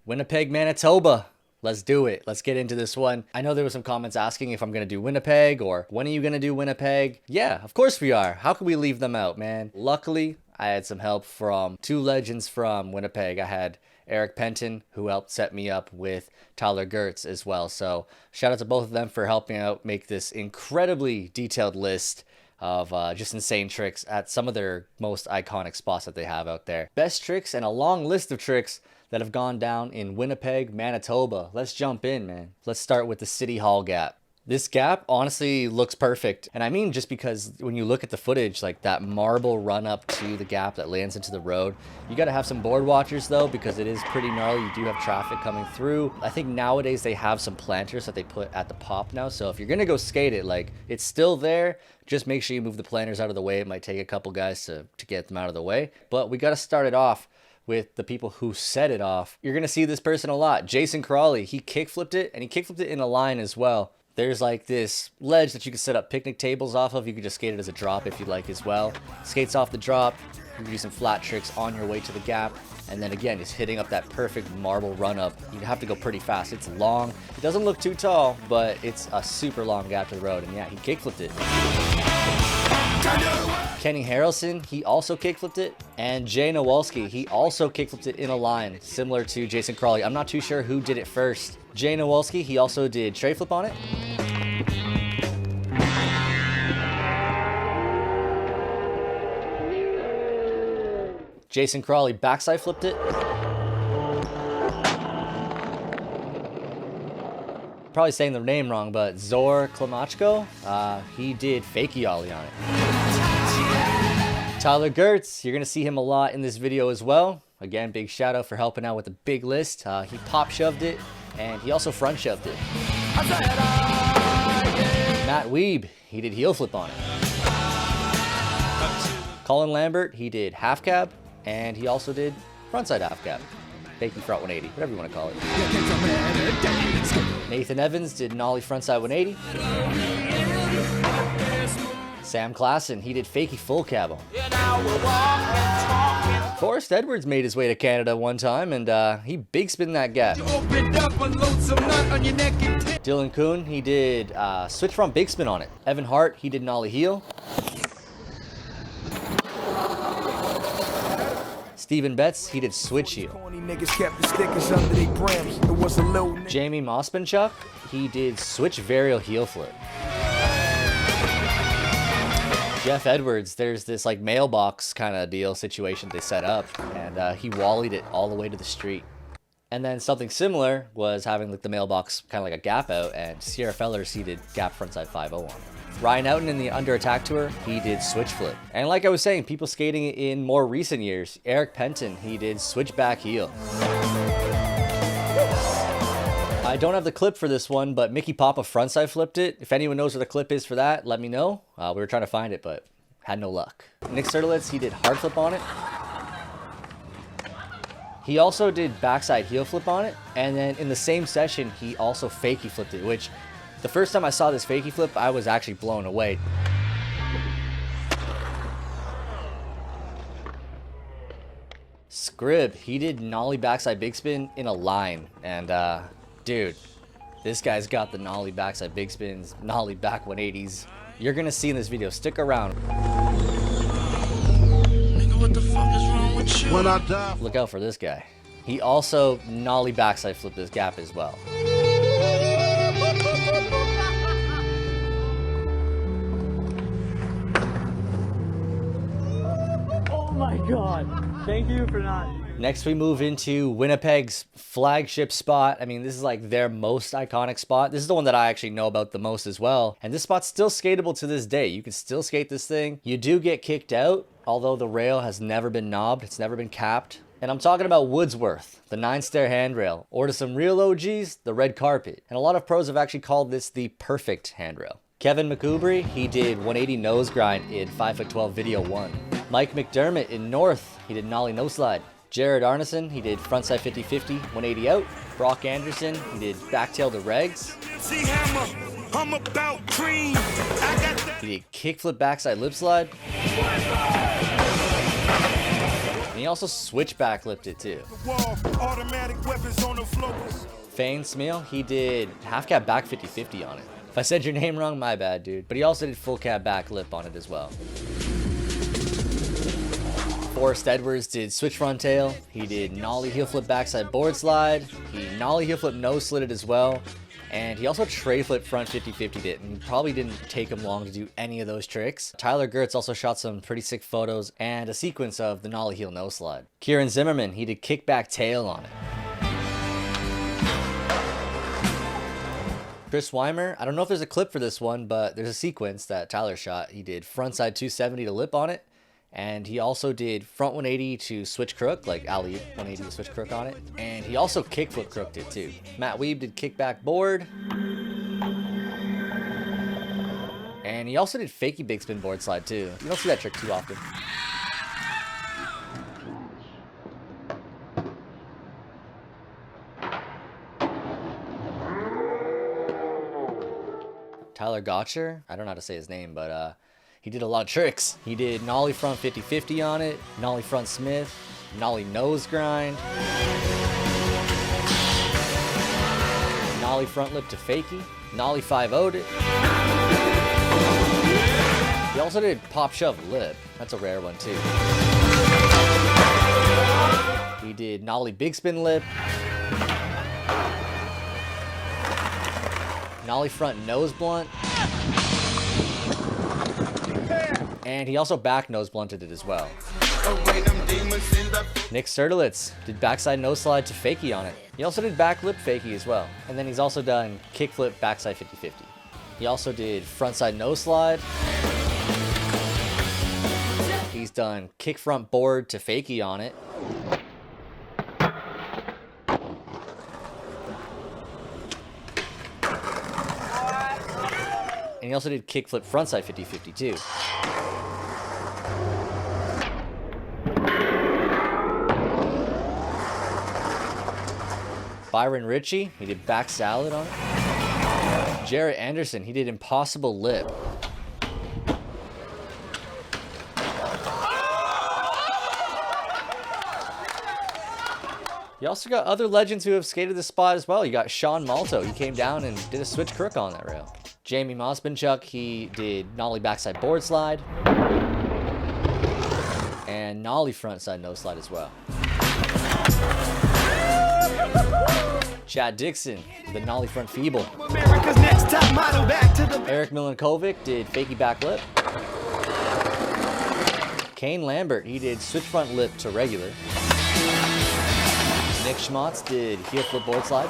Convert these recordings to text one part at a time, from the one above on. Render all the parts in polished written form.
Winnipeg, Manitoba. Let's do it. Let's get into this one. I know there were some comments asking if I'm going to do Winnipeg or when are you going to do Winnipeg? Yeah, of course we are. How could we leave them out, man? Luckily, I had some help from two legends from Winnipeg. I had Erik Penton, who helped set me up with Tyler Girtz as well. So shout out to both of them for helping out make this incredibly detailed list of just insane tricks at some of their most iconic spots that they have out there. Best tricks and a long list of tricks that have gone down in Winnipeg, Manitoba. Let's jump in, man. Let's start with the City Hall gap. This gap honestly looks perfect. And I mean, just because when you look at the footage, like that marble run up to the gap that lands into the road, you got to have some board watchers though, because it is pretty gnarly. You do have traffic coming through. I think nowadays they have some planters that they put at the pop now. So if you're going to go skate it, like it's still there. Just make sure you move the planters out of the way. It might take a couple guys to get them out of the way. But we got to start it off with the people who set it off. You're going to see this person a lot. Jason Crolly, he kickflipped it, and he kickflipped it in a line as well. There's like this ledge that you can set up picnic tables off of. You can just skate it as a drop if you'd like as well. Skates off the drop. You can do some flat tricks on your way to the gap. And then again, just hitting up that perfect marble run up. You have to go pretty fast. It's long. It doesn't look too tall, but it's a super long gap to the road. And yeah, he kickflipped it. Kenny Harrelson, he also kickflipped it. And Jay Nowalski, he also kickflipped it in a line, similar to Jason Crolly. I'm not too sure who did it first. Jay Nowalski, he also did tray flip on it. Jason Crolly backside flipped it. Probably saying the name wrong, but Zor Klimachko, he did fakie ollie on it. Tyler Girtz, you're going to see him a lot in this video as well. Again, big shout out for helping out with the big list. He pop shoved it, and he also front shoved it. Matt Wiebe, he did heel flip on it. Colin Lambert, he did half cab, and he also did frontside half cab. Fakie front 180, whatever you want to call it. Nathan Evans did nollie frontside 180. Sam Klassen, he did fakie full cab on. Forrest Edwards made his way to Canada one time, and he big spin that gap. Dylan Kuhn, he did switch front big spin on it. Evan Hart, he did nollie heel. Steven Betts, he did switch heel. Jamie Mospinchuk, he did switch varial heel flip. Jeff Edwards, there's this like mailbox kind of deal situation they set up, and he wallied it all the way to the street. And then something similar was having like the mailbox kind of like a gap out, and Sierra Fellers, he did gap frontside 5-0 on it. Ryan Outen in the Under Attack Tour, he did switch flip. And like I was saying, people skating in more recent years, Erik Penton, he did switch back heel. I don't have the clip for this one, but Mickey Papa frontside flipped it. If anyone knows where the clip is for that, let me know. We were trying to find it, but had no luck. Nick Serduletz, he did hard flip on it. He also did backside heel flip on it. And then in the same session, he also fakie flipped it, which the first time I saw this fakie flip, I was actually blown away. Scribb, he did nollie backside big spin in a line. And dude, this guy's got the nollie backside big spins, nollie back 180s. You're gonna see in this video. Stick around. Nigga, what the fuck is wrong with you? When I die. Look out for this guy. He also nollie backside flipped this gap as well. Oh my god. Thank you for not. Next, we move into Winnipeg's flagship spot. I mean, this is like their most iconic spot. This is the one that I actually know about the most as well. And this spot's still skatable to this day. You can still skate this thing. You do get kicked out, although the rail has never been knobbed. It's never been capped. And I'm talking about Woodsworth, the 9-stair handrail, or to some real OGs, the red carpet. And a lot of pros have actually called this the perfect handrail. Kevin McCoubry, he did 180 nose grind in 5'12" video 1. Mike McDermott in North, he did nollie no slide. Jared Arneson, he did frontside 50-50, 180 out. Brock Anderson, he did backtail to regs. He did kickflip backside lip slide. And he also switchback lipped it too. Fane Smeal, he did half cab back 50-50 on it. If I said your name wrong, my bad, dude. But he also did full cab back lip on it as well. Forrest Edwards did switch front tail. He did nollie heel flip backside board slide. He nollie heel flip nose slid it as well. And he also tray flip front 50-50'd it, and probably didn't take him long to do any of those tricks. Tyler Girtz also shot some pretty sick photos and a sequence of the nollie heel nose slide. Kieran Zimmerman, he did kickback tail on it. Chris Wimer, I don't know if there's a clip for this one, but there's a sequence that Tyler shot. He did frontside 270 to lip on it, and he also did front 180 to switch crook, like alley 180 to switch crook on it. And he also kickflip crooked it too. Matt Weeb did kickback board. And he also did fakey big spin board slide too. You don't see that trick too often. Tyler Gotcher, I don't know how to say his name, but he did a lot of tricks. He did nollie front 50-50 on it, nollie front Smith, nollie nose grind, nollie front lip to fakie, nollie 5-0'd it. He also did pop shove lip. That's a rare one too. He did nollie big spin lip, nollie front nose blunt, and he also back nose blunted it as well. Nick Serduletz did backside nose slide to fakie on it. He also did back lip fakie as well. And then he's also done kickflip backside 50-50. He also did frontside nose slide. He's done kick front board to fakie on it. And he also did kickflip frontside 50-50 too. Byron Ritchie, he did back salad on it. Jarrett Anderson, he did impossible lip. You also got other legends who have skated this spot as well. You got Sean Malto, he came down and did a switch crook on that rail. Jamie Mospinchuk, he did nollie backside board slide. And nollie frontside nose slide as well. Chad Dixon, the nollie front feeble. Eric Milankovic did fakie back lip. Colin Lambert, he did switch front lip to regular. Nick Schmatz did heel flip board slide.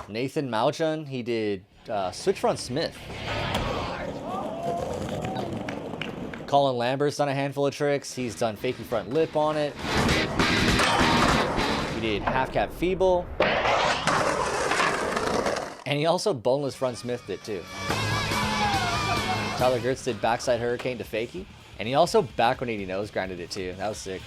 Nathan Mauchon, he did switch front Smith. Colin Lambert's done a handful of tricks. He's done fakie front lip on it. He did half cap feeble. And he also boneless front Smithed it too. Tyler Girtz did backside hurricane to fakie. And he also back 180 nose grinded it too. That was sick.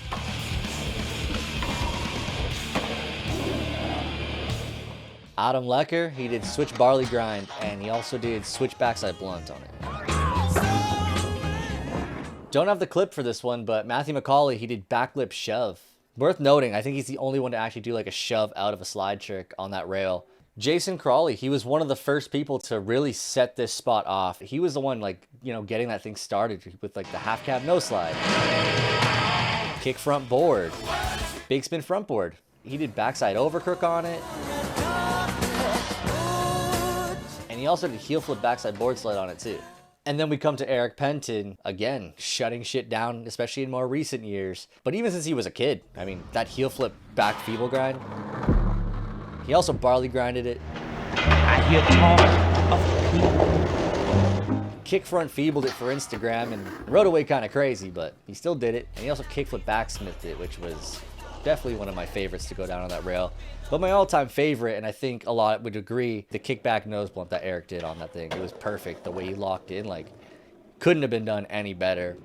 Adam Lecker, he did switch barley grind. And he also did switch backside blunt on it. Don't have the clip for this one, but Matthew McCauley, he did backlip shove. Worth noting, I think he's the only one to actually do like a shove out of a slide trick on that rail. Jason Crolly, he was one of the first people to really set this spot off. He was the one, like, you know, getting that thing started with like the half cab no slide. Kick front board. Big spin front board. He did backside overcrook on it. And he also did heel flip backside board slide on it too. And then we come to Erik Penton, again, shutting shit down, especially in more recent years. But even since he was a kid, I mean, that heel flip back feeble grind. He also barley grinded it. Kick front feebled it for Instagram and rode away kind of crazy, but he still did it. And he also kickflip backsmithed it, which was definitely one of my favorites to go down on that rail. But my all-time favorite, and I think a lot would agree, the kickback nose blunt that Erik did on that thing. It was perfect. The way he locked in, like, couldn't have been done any better.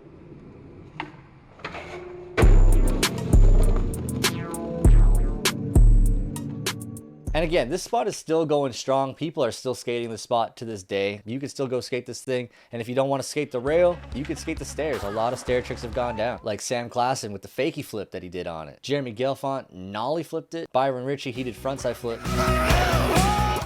And again, this spot is still going strong. People are still skating the spot to this day. You can still go skate this thing. And if you don't want to skate the rail, you can skate the stairs. A lot of stair tricks have gone down. Like Sam Klassen with the fakie flip that he did on it. Jeremy Gelfond nollie flipped it. Byron Ritchie, he did frontside flip.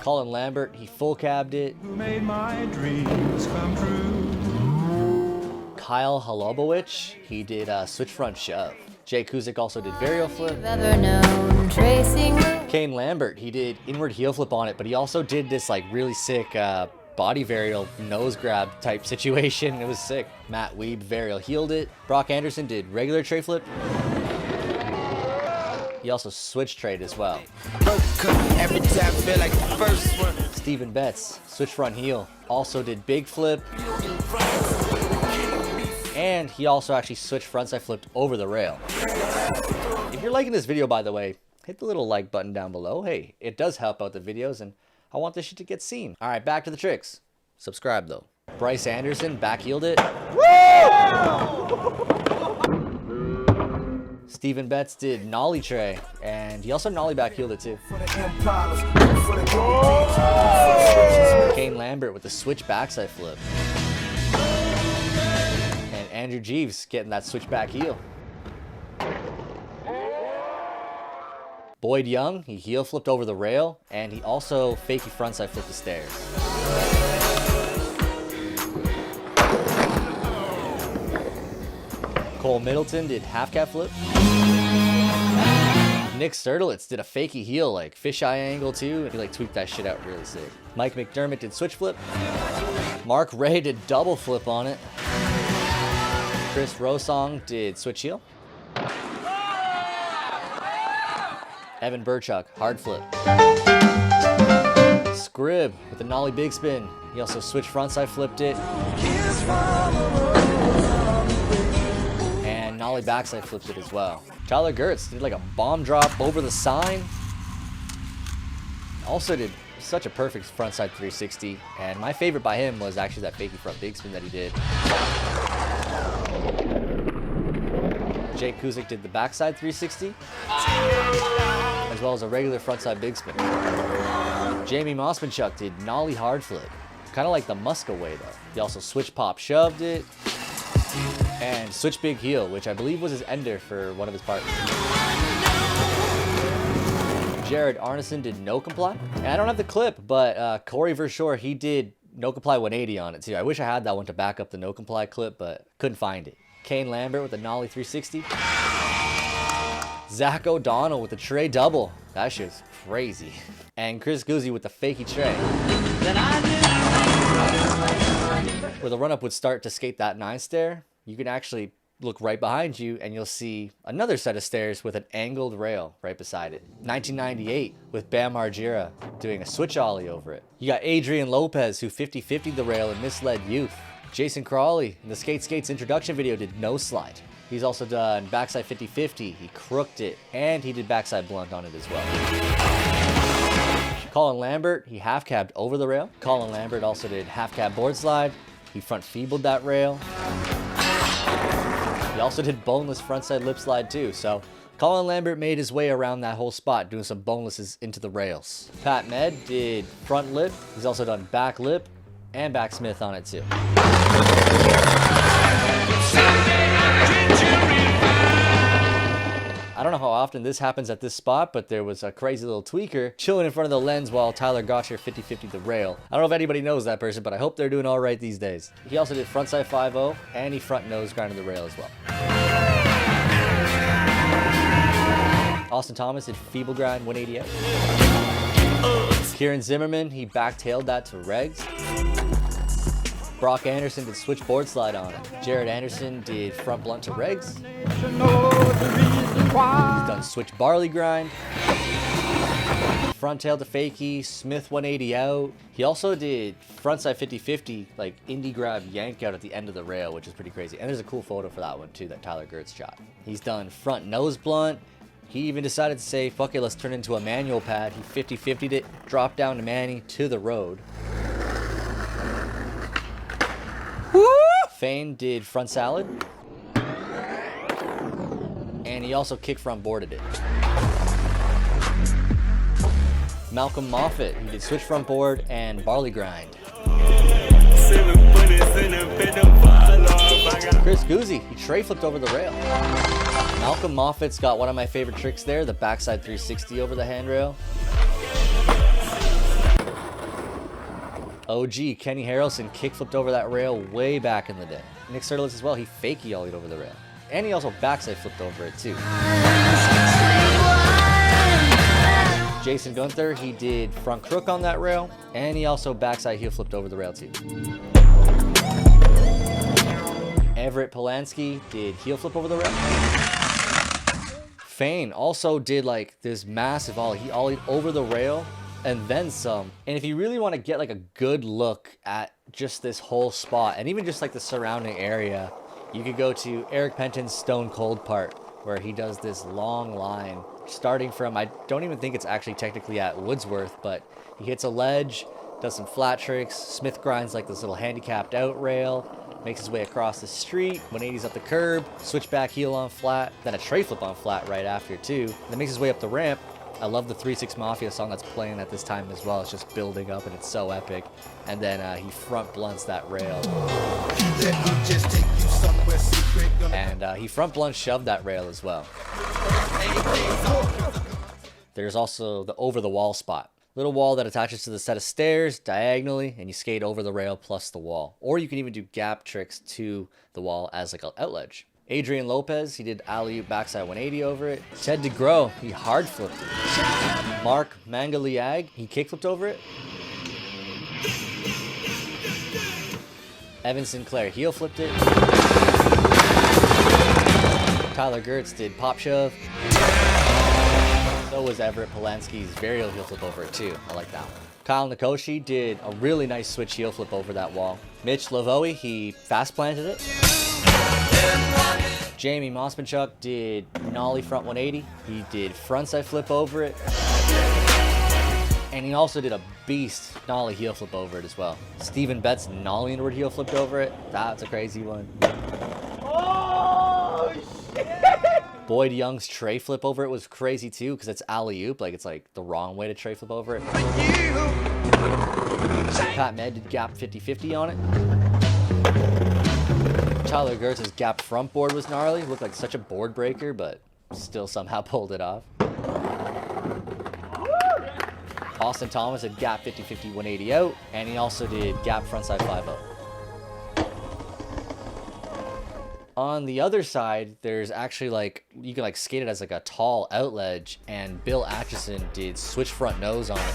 Colin Lambert, he full cabbed it. Who made my dreams come true? Kyle Halobowicz, he did switch front shove. Jay Kuzik also did varial flip. Kane Lambert, he did inward heel flip on it, but he also did this like really sick body varial nose grab type situation. It was sick. Matt Weeb varial heeled it. Brock Anderson did regular tray flip. He also switch trade as well. Stephen Betts, switch front heel, also did big flip. And he also actually switched frontside flipped over the rail. If you're liking this video, by the way, hit the little like button down below. Hey, it does help out the videos and I want this shit to get seen. All right, back to the tricks. Subscribe though. Bryce Anderson back heeled it. Stephen Betts did nollie tray, and he also nollie back heeled it too. Kane Lambert with the switch backside flip. And Andrew Jeeves getting that switch back heel. Boyd Young, he heel flipped over the rail, and he also fakey frontside flipped the stairs. Cole Middleton did half cab flip. Nick Serduletz did a fakey heel, like fisheye angle too. He like tweaked that shit out really sick. Mike McDermott did switch flip. Mark Ray did double flip on it. Chris Rosong did switch heel. Evan Burchuk, hard flip. Scrib with the nollie big spin. He also switched frontside flipped it. And nollie backside flipped it as well. Tyler Girtz did like a bomb drop over the sign. Also did such a perfect frontside 360. And my favorite by him was actually that fakey front big spin that he did. Jake Kuzik did the backside 360, as well as a regular frontside big spin. Jamie Mossmanchuk did nollie hard flip, kind of like the Muska way though. He also switch pop shoved it, and switch big heel, which I believe was his ender for one of his partners. Jared Arneson did no comply, and I don't have the clip, but Corey Verschoor, he did no comply 180 on it too. I wish I had that one to back up the no comply clip, but couldn't find it. Kane Lambert with the nollie 360. Zach O'Donnell with the tray double. That shit's crazy. And Chris Guzzi with the fakey tray. Where the run-up would start to skate that 9 stair, you can actually look right behind you and you'll see another set of stairs with an angled rail right beside it. 1998 with Bam Margera doing a switch ollie over it. You got Adrian Lopez who 50-50'd the rail and misled youth. Jason Crolly in the Skate Skates introduction video did no slide. He's also done backside 50-50, he crooked it, and he did backside blunt on it as well. Colin Lambert, he half cabbed over the rail. Colin Lambert also did half cab board slide. He front feebled that rail. He also did boneless frontside lip slide too, so Colin Lambert made his way around that whole spot doing some bonelesses into the rails. Pat Med did front lip. He's also done back lip and back Smith on it too. I don't know how often this happens at this spot, but there was a crazy little tweaker chilling in front of the lens while Tyler Gotcher 50-50'd the rail. I don't know if anybody knows that person, but I hope they're doing all right these days. He also did frontside 5-0, and he front nose grinded the rail as well. Austin Thomas did feeble grind 180 out. Kieran Zimmerman, he backtailed that to regs. Brock Anderson did switch board slide on it. Jared Anderson did front blunt to regs. He's done switch barley grind. Front tail to fakie, Smith 180 out. He also did frontside 50-50, like indie grab yank out at the end of the rail, which is pretty crazy. And there's a cool photo for that one too that Tyler Girtz shot. He's done front nose blunt. He even decided to say, fuck it, let's turn it into a manual pad. He 50-50'd it, dropped down to Manny to the road. Fane did front salad. And he also kick front boarded it. Malcolm Moffat, he did switch front board and barley grind. Chris Guzzi, he tray flipped over the rail. Malcolm Moffat's got one of my favorite tricks there, the backside 360 over the handrail. OG, Kenny Harrelson kick flipped over that rail way back in the day. Nick Serduletz as well, he fake ollied over the rail. And he also backside flipped over it too. Jason Gunther, he did front crook on that rail, and he also backside heel flipped over the rail too. Everett Polanski did heel flip over the rail. Fane also did like this massive ollie. He ollied over the rail and then some. And if you really want to get like a good look at just this whole spot and even just like the surrounding area, you could go to Erik Penton's Stone Cold part, where he does this long line starting from, I don't even think it's actually technically at Woodsworth, but he hits a ledge, does some flat tricks, Smith grinds like this little handicapped out rail, makes his way across the street, 180s up the curb, switchback heel on flat, then a tray flip on flat right after too, then makes his way up the ramp. I love the 3-6 Mafia song that's playing at this time as well. It's just building up and it's so epic. And then he front blunts that rail. And he front blunt shoved that rail as well. There's also the over the wall spot. Little wall that attaches to the set of stairs diagonally, and you skate over the rail plus the wall. Or you can even do gap tricks to the wall as like an out ledge. Adrian Lopez, he did alley-oop backside 180 over it. Ted DeGros, he hard flipped it. Mark Mangaliag, he kick flipped over it. Evan Sinclair heel flipped it. Tyler Geurts did pop shove. So was Everett Polanski's varial heel flip over it too. I like that one. Kyle Nikoshi did a really nice switch heel flip over that wall. Mitch Lavoie, he fast planted it. Jamie Mosmanchuk did nollie front 180. He did frontside flip over it. And he also did a beast nollie heel flip over it as well. Stephen Betts nollie inward heel flipped over it. That's a crazy one. Oh, shit! Boyd Young's tray flip over it was crazy too, because it's alley-oop. Like, it's like the wrong way to tray flip over it. Pat Med did gap 50-50 on it. Tyler Girtz's gap front board was gnarly. Looked like such a board breaker, but still somehow pulled it off. Austin Thomas had gap 50-50 180 out, and he also did gap frontside 5-0. On the other side, there's actually like, you can like skate it as like a tall out ledge, and Bill Atchison did switch front nose on it.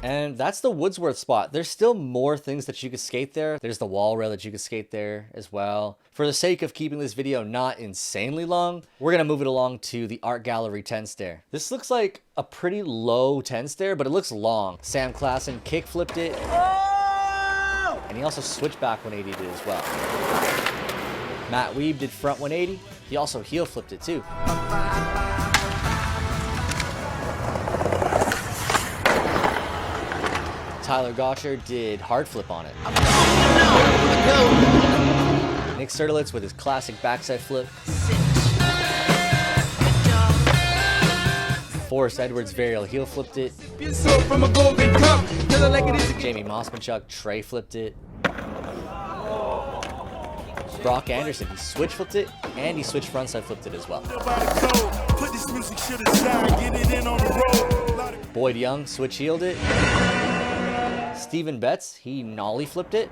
And that's the Woodsworth spot. There's still more things that you could skate there. There's the wall rail that you could skate there as well. For the sake of keeping this video not insanely long, we're gonna move it along to the Art Gallery 10 stair. This looks like a pretty low 10 stair, but it looks long. Sam Klassen kick flipped it. Oh! And he also switched back 180 did as well. Matt Weeb did front 180. He also heel flipped it too. Tyler Gotcher did hard flip on it. Nick Serduletz with his classic backside flip. Forrest Edwards varial heel flipped it. Jamie Mosmanchuk tray flipped it. Brock Anderson, he switch flipped it, and he switched frontside flipped it as well. Boyd Young switch heeled it. Stephen Betts, he nollie flipped it.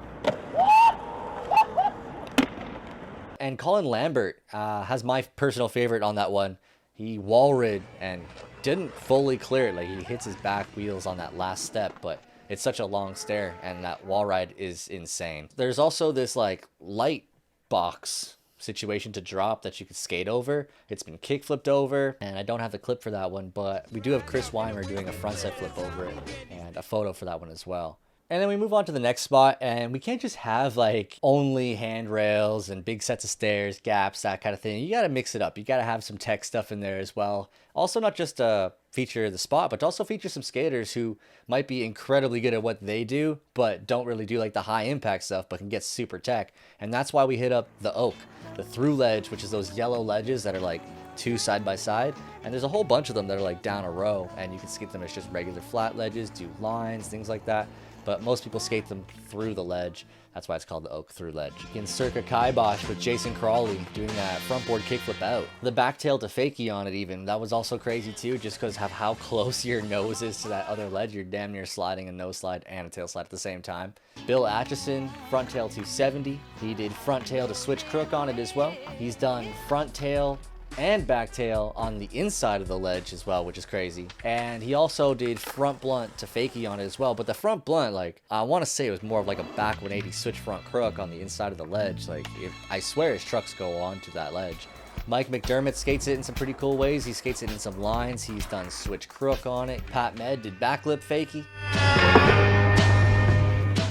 And Colin Lambert has my personal favorite on that one. He wall rid and didn't fully clear it. Like, he hits his back wheels on that last step, but it's such a long stair, and that wall ride is insane. There's also this like light box situation to drop that you could skate over. It's been kick flipped over, and I don't have the clip for that one, but we do have Chris Wimer doing a frontside flip over it, and a photo for that one as well. And then we move on to the next spot, and we can't just have like only handrails and big sets of stairs, gaps, that kind of thing. You got to mix it up. You got to have some tech stuff in there as well. Also, not just to feature the spot, but to also feature some skaters who might be incredibly good at what they do, but don't really do like the high impact stuff, but can get super tech. And that's why we hit up the Oak, the through ledge, which is those yellow ledges that are like 2 side by side, and there's a whole bunch of them that are like down a row, and you can skate them as just regular flat ledges, do lines, things like that. But most people skate them through the ledge. That's why it's called the oak through ledge. In Circa Kibosh with Jason Crolly doing that front board kickflip out. The backtail to fakie on it even, that was also crazy too, just because of how close your nose is to that other ledge. You're damn near sliding a nose slide and a tail slide at the same time. Bill Atchison, front tail 270. He did front tail to switch crook on it as well. He's done front tail and back tail on the inside of the ledge as well, which is crazy. And he also did front blunt to fakie on it as well. But the front blunt, like, I want to say it was more of like a back 180 switch front crook on the inside of the ledge. Like, I swear his trucks go onto that ledge. Mike McDermott skates it in some pretty cool ways. He skates it in some lines. He's done switch crook on it. Pat Med did backlip fakie.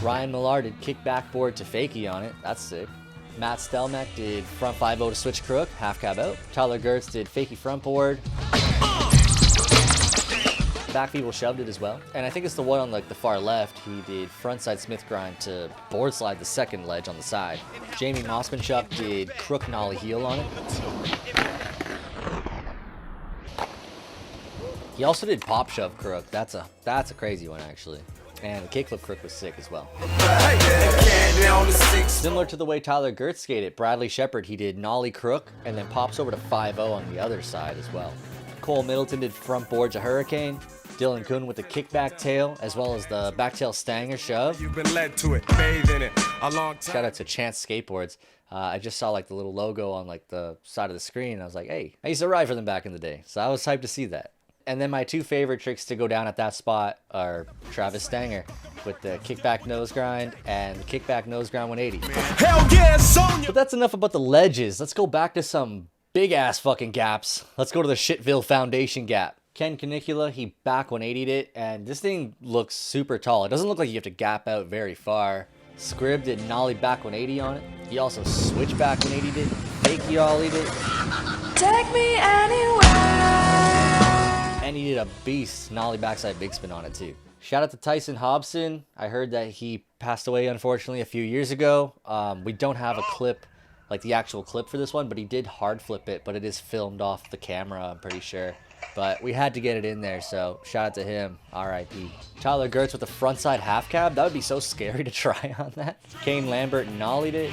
Ryan Millar did kick backboard to fakie on it. That's sick. Matt Stelmack did front 5-0 to switch crook, half cab out. Tyler Girtz did fakie front board. Back feeble shoved it as well. And I think it's the one on like the far left. He did frontside Smith grind to board slide the second ledge on the side. Jamie Mossmanchuk did crook nollie heel on it. He also did pop shove crook. That's a crazy one actually. And the kickflip crook was sick as well. Similar to the way Tyler Girtz skated, Bradley Shepard, he did nollie crook and then pops over to 5-0 on the other side as well. Cole Middleton did front board to hurricane. Dylan Kuhn with the kickback tail as well as the back tail stanger shove. You've been led to it, bathe in it a long time. Shout out to Chance Skateboards. I just saw like the little logo on like the side of the screen. And I was like, hey, I used to ride for them back in the day. So I was hyped to see that. And then my 2 favorite tricks to go down at that spot are Travis Stanger with the kickback nose grind and the kickback nose grind 180. Hell yeah, Sonya! But that's enough about the ledges. Let's go back to some big ass fucking gaps. Let's go to the Shitville Foundation gap. Ken Canicula, he back 180'd it, and this thing looks super tall. It doesn't look like you have to gap out very far. Scrib did nollie back 180 on it. He also switch back 180'd it, fakie ollied it. Take me anywhere. And he did a beast nollie backside big spin on it too. Shout out to Tyson Hobson. I heard that he passed away unfortunately a few years ago. We don't have a clip, like the actual clip for this one, but he did hard flip it, but it is filmed off the camera, I'm pretty sure. But we had to get it in there, so shout out to him, R.I.P. Tyler Girtz with the frontside half cab. That would be so scary to try on that. Kane Lambert nollied it.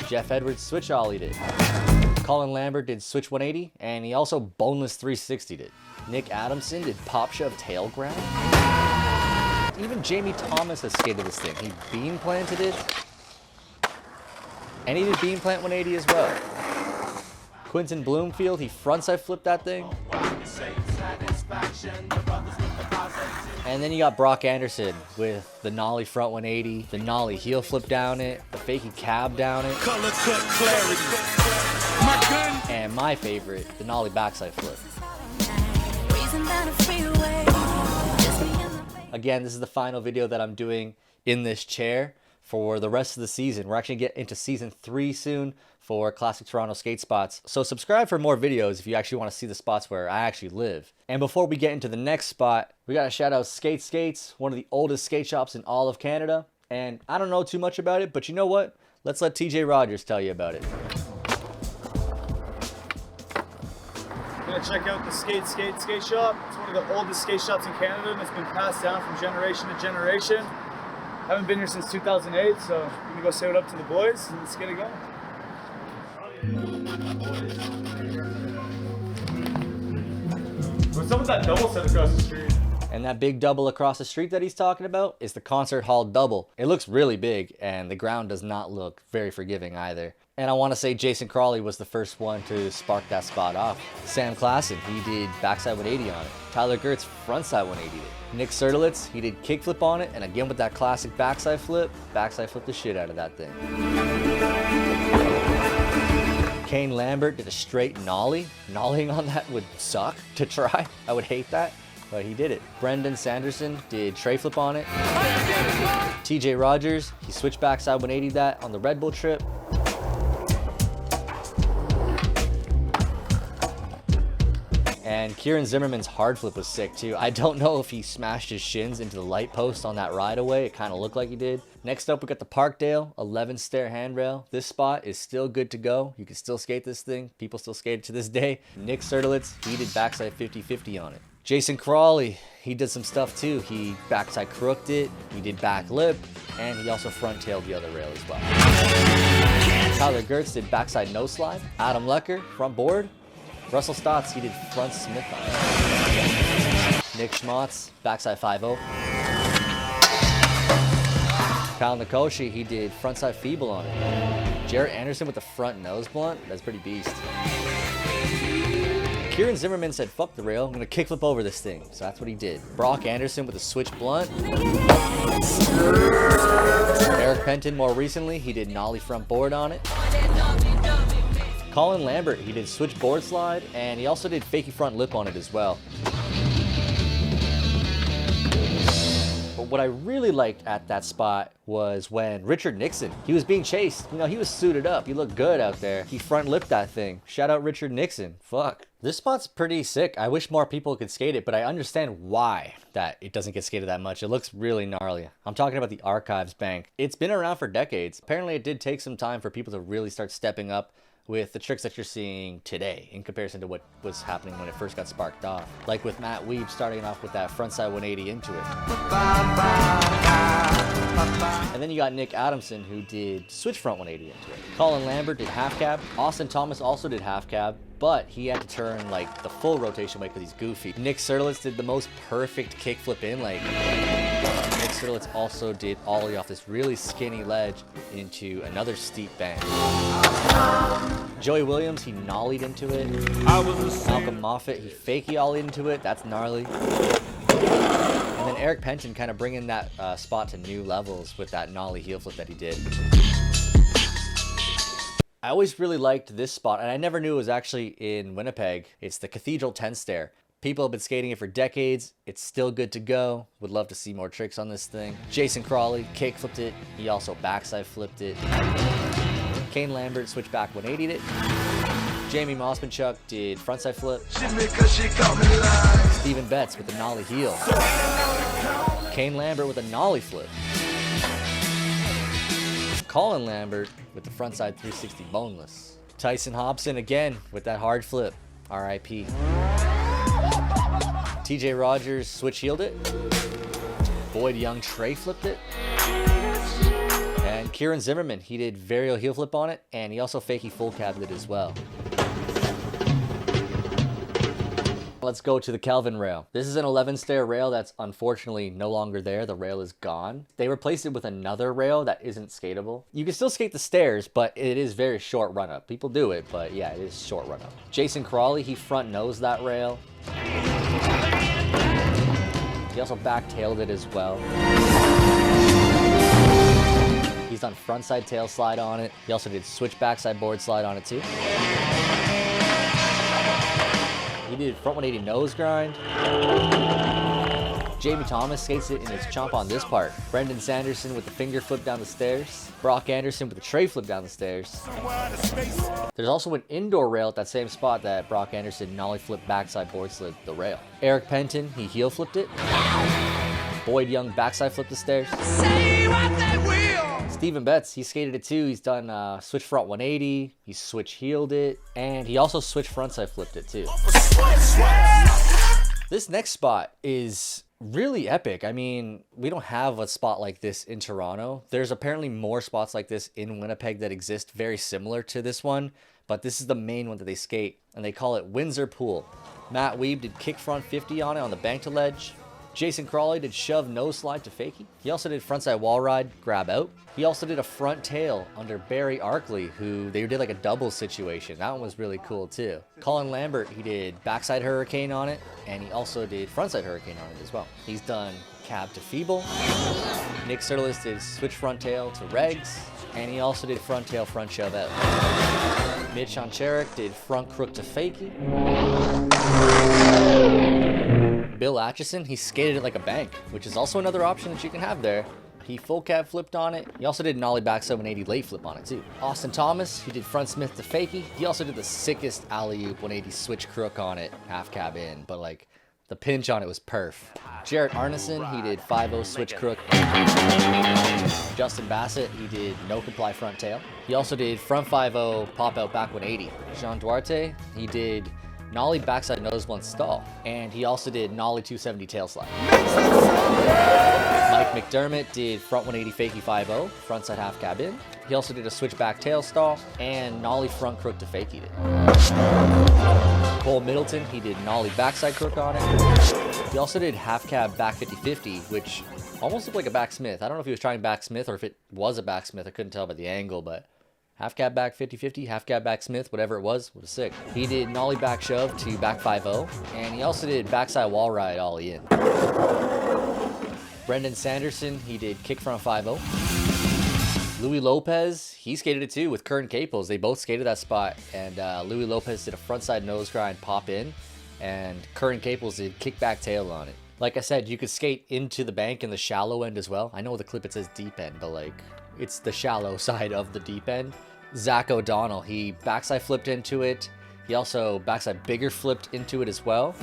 Jeff Edwards switch ollied it. Colin Lambert did switch 180, and he also boneless 360'd it. Nick Adamson did pop shove tail grab. Even Jamie Thomas has skated this thing. He beam planted it, and he did beam plant 180 as well. Quinton Bloomfield, he frontside flipped that thing. And then you got Brock Anderson with the nollie front 180, the nollie heel flip down it, the fakie cab down it. Color cut clarity. And my favorite, the nollie backside flip. Again, this is the final video that I'm doing in this chair for the rest of the season. We're actually getting into season 3 soon for Classic Toronto Skate Spots. So subscribe for more videos if you actually want to see the spots where I actually live. And before we get into the next spot, we got to shout out Skate Skates, one of the oldest skate shops in all of Canada. And I don't know too much about it, but you know what? Let's let TJ Rogers tell you about it. Check out the Skate Shop. It's one of the oldest skate shops in Canada, and it's been passed down from generation to generation. Haven't been here since 2008, so I'm gonna go say what up to the boys and let's get it going. What's up with that double set across the street? And that big double across the street that he's talking about is the concert hall double. It looks really big, and the ground does not look very forgiving either. And I want to say Jason Crolly was the first one to spark that spot off. Sam Klassen, he did backside 180 on it. Tyler Girtz, frontside 180 it. Nick Serduletz, he did kickflip on it, and again with that classic backside flip the shit out of that thing. Kane Lambert did a straight nollie. Nollieing on that would suck to try. I would hate that, but he did it. Brendan Sanderson did tray flip on it. TJ Rogers, he switched backside 180 that on the Red Bull trip. And Kieran Zimmerman's hard flip was sick too. I don't know if he smashed his shins into the light post on that ride away. It kind of looked like he did. Next up, we got the Parkdale 11 stair handrail. This spot is still good to go. You can still skate this thing. People still skate it to this day. Nick Serduletz, he did backside 50-50 on it. Jason Crolly, he did some stuff too. He backside crooked it, he did back lip, and he also front tailed the other rail as well. Tyler Geurts did backside no slide. Adam Lecker, front board. Russell Stotts, he did front Smith on it. Nick Schmotz, backside 5-0. Kyle Nikoshi, he did frontside feeble on it. Jarrett Anderson with the front nose blunt, that's pretty beast. Kieran Zimmerman said, fuck the rail, I'm gonna kickflip over this thing. So that's what he did. Brock Anderson with a switch blunt. Erik Penton, more recently, he did nollie front board on it. Colin Lambert, he did switch board slide, and he also did fakie front lip on it as well. But what I really liked at that spot was when Richard Nixon, he was being chased. You know, he was suited up. He looked good out there. He front lipped that thing. Shout out Richard Nixon. Fuck. This spot's pretty sick. I wish more people could skate it, but I understand why that it doesn't get skated that much. It looks really gnarly. I'm talking about the Archives Bank. It's been around for decades. Apparently it did take some time for people to really start stepping up with the tricks that you're seeing today in comparison to what was happening when it first got sparked off. Like with Matt Weeb starting off with that frontside 180 into it. And then you got Nick Adamson who did switch front 180 into it. Colin Lambert did half cab. Austin Thomas also did half cab, but he had to turn like the full rotation way because he's goofy. Nick Serduletz did the most perfect kickflip in. Like Nick Serduletz also did ollie off this really skinny ledge into another steep bank. Joey Williams, he nollied into it. Malcolm Moffat, he fakey ollied into it. That's gnarly. And then Erik Penton kind of bringing that spot to new levels with that nollie heel flip that he did. I always really liked this spot, and I never knew it was actually in Winnipeg. It's the Cathedral 10 stair. People have been skating it for decades. It's still good to go. Would love to see more tricks on this thing. Jason Crolly cake flipped it. He also backside flipped it. Kane Lambert switched back 180'd it. Jamie Mossmanchuk did frontside flip. Steven Betts with the nollie heel. Kane Lambert with a nollie flip. Colin Lambert with the frontside 360 boneless. Tyson Hobson again with that hard flip. RIP. TJ Rogers switch heeled it. Boyd Young tray flipped it. And Kieran Zimmerman, he did varial heel flip on it, and he also fakie full cabbed it as well. Let's go to the Kelvin rail. This is an 11 stair rail that's unfortunately no longer there. The rail is gone. They replaced it with another rail that isn't skatable. You can still skate the stairs, but it is very short run up. People do it, but yeah, it is short run up. Jason Crolly, he front nosed that rail. He also back tailed it as well. He's done frontside tail slide on it. He also did switch backside board slide on it too. He did front 180 nose grind. Jamie Thomas skates it in his chomp on this part. Brendan Sanderson with the finger flip down the stairs. Brock Anderson with the tray flip down the stairs. There's also an indoor rail at that same spot that Brock Anderson nollie flip backside board slid the rail. Erik Penton, he heel flipped it. Boyd Young backside flipped the stairs. Say what they will. Steven Betts, he skated it too. He's done switch front 180. He switch heeled it. And he also switch frontside flipped it too. This next spot is really epic. I mean, we don't have a spot like this in Toronto. There's apparently more spots like this in Winnipeg that exist very similar to this one, but this is the main one that they skate, and they call it Windsor Pool. Matt Weeb did kick front 50 on it on the bank to ledge. Jason Crolly did shove nose slide to fakie. He also did frontside wall ride, grab out. He also did a front tail under Barry Arkley, who they did like a double situation. That one was really cool too. Colin Lambert, he did backside hurricane on it, and he also did frontside hurricane on it as well. He's done cab to feeble. Nick Serduletz did switch front tail to regs, and he also did front tail front shove out. Mitch Oncherik did front crook to fakie. Bill Atchison, he skated it like a bank, which is also another option that you can have there. He full cab flipped on it. He also did an ollie backside 180 late flip on it too. Austin Thomas, he did front Smith to fakie. He also did the sickest alley-oop 180 switch crook on it, half cab in, but like the pinch on it was perf. Jared Arneson, he did 5-0 switch crook. Justin Bassett, he did no comply front tail. He also did front 5-0 pop out back 180. Jean Duarte, he did nollie backside nose blunt stall. And he also did nollie 270 tail slide. Mike McDermott did front 180 fakie 5-0, front side half cab in. He also did a switch back tail stall and nollie front crook to fakie it. Cole Middleton, he did nollie backside crook on it. He also did half cab back 50-50, which almost looked like a back Smith. I don't know if he was trying back Smith or if it was a back Smith. I couldn't tell by the angle, but half cab back 50-50, half cab back Smith, whatever it was sick. He did nollie back shove to back 5-0, and he also did backside wall ride ollie in. Brendan Sanderson, he did kick front 5-0. Louis Lopez, he skated it too with Kern Caples. They both skated that spot, and Louis Lopez did a frontside nose grind pop in, and Kern Caples did kick back tail on it. Like I said, you could skate into the bank in the shallow end as well. I know the clip it says deep end, but like it's the shallow side of the deep end. Zach O'Donnell, he backside flipped into it. He also backside bigger flipped into it as well.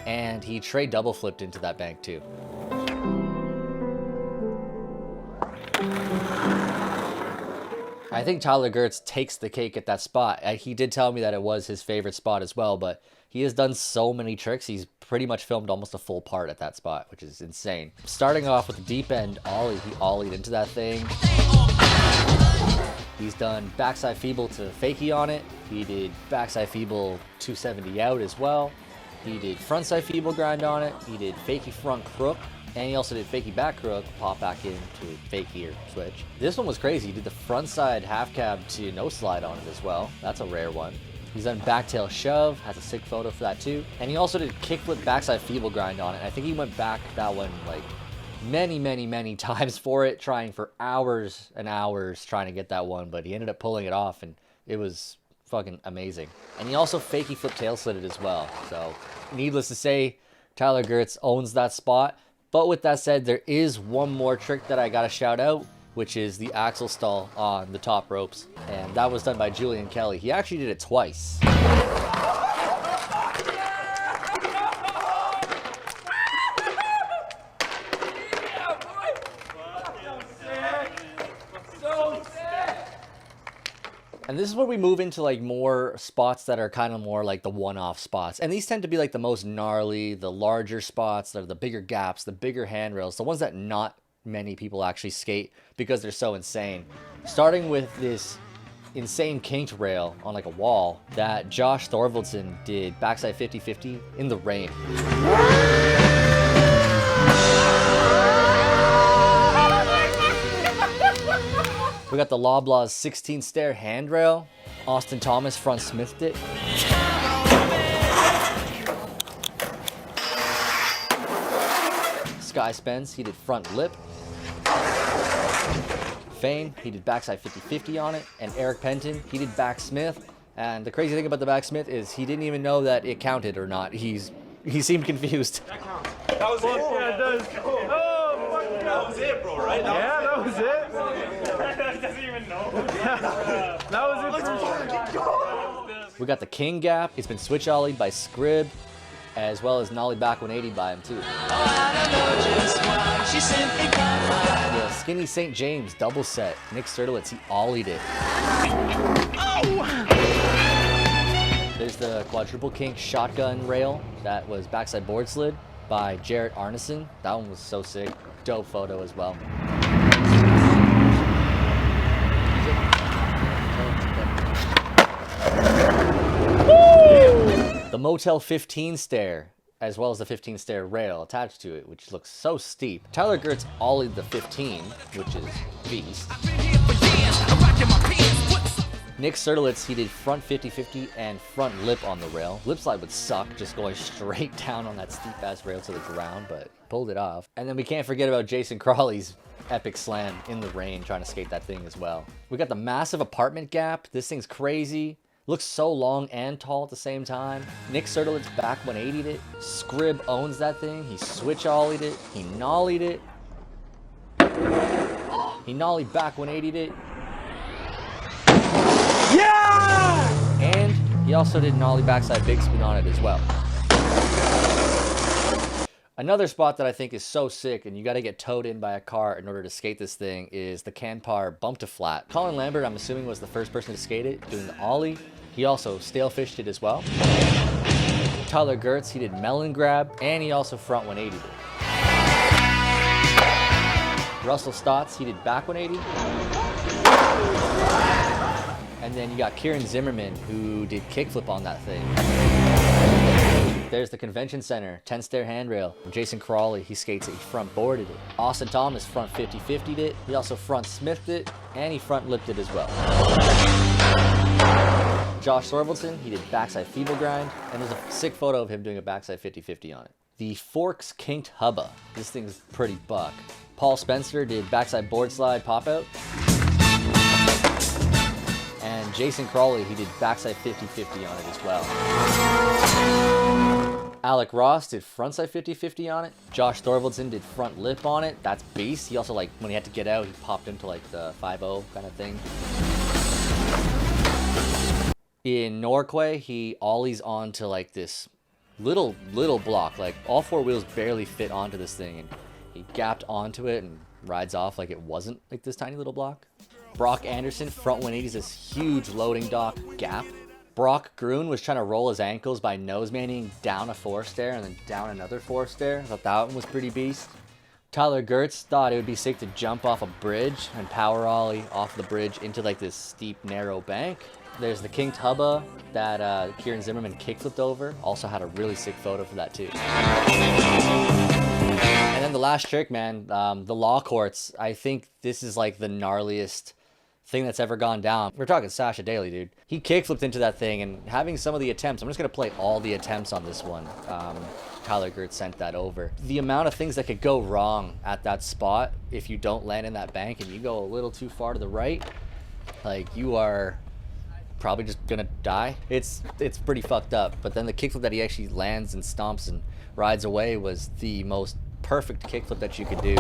And he tray double flipped into that bank too. I think Tyler Girtz takes the cake at that spot. He did tell me that it was his favorite spot as well, but he has done so many tricks. He's pretty much filmed almost a full part at that spot, which is insane. Starting off with the deep end ollie, he ollied into that thing. He's done backside feeble to fakie on it. He did backside feeble 270 out as well. He did frontside feeble grind on it. He did fakie front crook. And he also did fakie back crook, pop back into fakie or switch. This one was crazy. He did the frontside half cab to no slide on it as well. That's a rare one. He's done back tail shove, has a sick photo for that too. And he also did kickflip backside feeble grind on it. I think he went back that one like many times for it, trying for hours and hours trying to get that one, but he ended up pulling it off and it was fucking amazing. And he also fakie flip tail slid it as well. So needless to say, Tyler Girtz owns that spot. But with that said, there is one more trick that I gotta shout out, which is the axle stall on the top ropes. And that was done by Julian Kelly. He actually did it twice. And this is where we move into like more spots that are kind of more like the one-off spots. And these tend to be like the most gnarly, the larger spots, the bigger gaps, the bigger handrails, the ones that not many people actually skate because they're so insane. Starting with this insane kinked rail on like a wall that Josh Thorvaldson did backside 50-50 in the rain. We got the Loblaws 16 stair handrail. Austin Thomas front smithed it. Sky Spence, he did front lip. Fane, he did backside 50-50 on it. And Erik Penton, he did back smith. And the crazy thing about the back smith is he didn't even know that it counted or not. He seemed confused. That counts. That was it. Yeah, it does. Oh, fuck yeah. That was it, bro, right? Yeah, that was it. Doesn't even know. That was it. We got the King Gap. It's been switch ollied by Scrib, as well as nollie back 180 by him too. The Skinny St. James double set. Nick Serduletz, he ollied it. There's the quadruple kink shotgun rail that was backside board slid by Jared Arneson. That one was so sick. Dope photo as well. The Motel 15 stair, as well as the 15 stair rail attached to it, which looks so steep. Tyler Girtz ollied the 15, which is beast. Nick Serduletz, he did front 50-50 and front lip on the rail. Lip slide would suck, just going straight down on that steep ass rail to the ground, but pulled it off. And then we can't forget about Jason Crolly's epic slam in the rain, trying to skate that thing as well. We got the massive apartment gap. This thing's crazy. Looks so long and tall at the same time. Nick Serduletz back 180'd it. Scribb owns that thing. He switch ollied it. He nollied it. He nollied back 180'd it. Yeah! And he also did nollie backside big spin on it as well. Another spot that I think is so sick and you got to get towed in by a car in order to skate this thing is the Canpar bump to flat. Colin Lambert, I'm assuming, was the first person to skate it, doing the ollie. He also stale fished it as well. Tyler Girtz, he did melon grab, and he also front 180'd it. Russell Stotts, he did back 180. And then you got Kieran Zimmerman, who did kickflip on that thing. There's the convention center, 10 stair handrail. Jason Crolly, he skates it, he front boarded it. Austin Thomas front 50-50'd it. He also front smithed it, and he front lipped it as well. Josh Thorvaldson, he did backside feeble grind, and there's a sick photo of him doing a backside 50-50 on it. The Forks Kinked Hubba, this thing's pretty buck. Paul Spencer did backside board slide pop out. And Jason Crolly, he did backside 50-50 on it as well. Alec Ross did frontside 50-50 on it. Josh Thorvaldson did front lip on it. That's beast. He also, like, when he had to get out, he popped into like the 5-0 kind of thing. In Norquay, he ollies onto like this little block. Like all four wheels barely fit onto this thing, and he gapped onto it and rides off like it wasn't like this tiny little block. Brock Anderson, front 180s, this huge loading dock gap. Brock Gruen was trying to roll his ankles by nose manning down a 4-stair and then down another 4-stair. I thought that one was pretty beast. Tyler Geurts thought it would be sick to jump off a bridge and power ollie off the bridge into like this steep, narrow bank. There's the Kinked Hubba that Kieran Zimmerman kickflipped over. Also had a really sick photo for that too. And then the last trick, man, the law courts. I think this is like the gnarliest thing that's ever gone down. We're talking Sascha Daley, dude. He kickflipped into that thing, and having some of the attempts, I'm just gonna play all the attempts on this one. Tyler Girtz sent that over. The amount of things that could go wrong at that spot if you don't land in that bank and you go a little too far to the right, like you are probably just gonna die. It's pretty fucked up. But then the kickflip that he actually lands and stomps and rides away was the most perfect kickflip that you could do.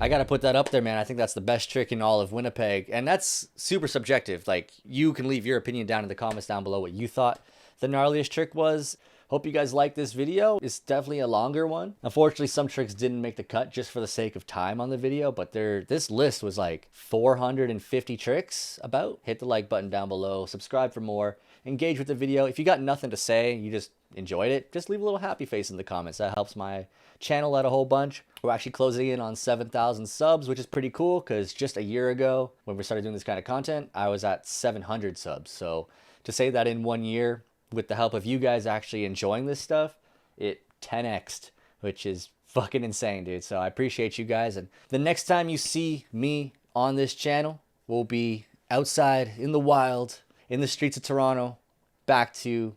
I gotta put that up there, man. I think that's the best trick in all of Winnipeg. And that's super subjective. Like, you can leave your opinion down in the comments down below what you thought the gnarliest trick was. Hope you guys liked this video. It's definitely a longer one. Unfortunately, some tricks didn't make the cut just for the sake of time on the video, but this list was like 450 tricks about. Hit the like button down below, subscribe for more, engage with the video. If you got nothing to say, you just enjoyed it, just leave a little happy face in the comments. That helps my channel out a whole bunch. We're actually closing in on 7,000 subs, which is pretty cool because just a year ago when we started doing this kind of content, I was at 700 subs. So to say that in 1 year, with the help of you guys actually enjoying this stuff, it 10x'd, which is fucking insane, dude. So I appreciate you guys. And the next time you see me on this channel, we'll be outside in the wild, in the streets of Toronto, back to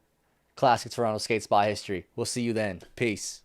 classic Toronto skate spot history. We'll see you then. Peace.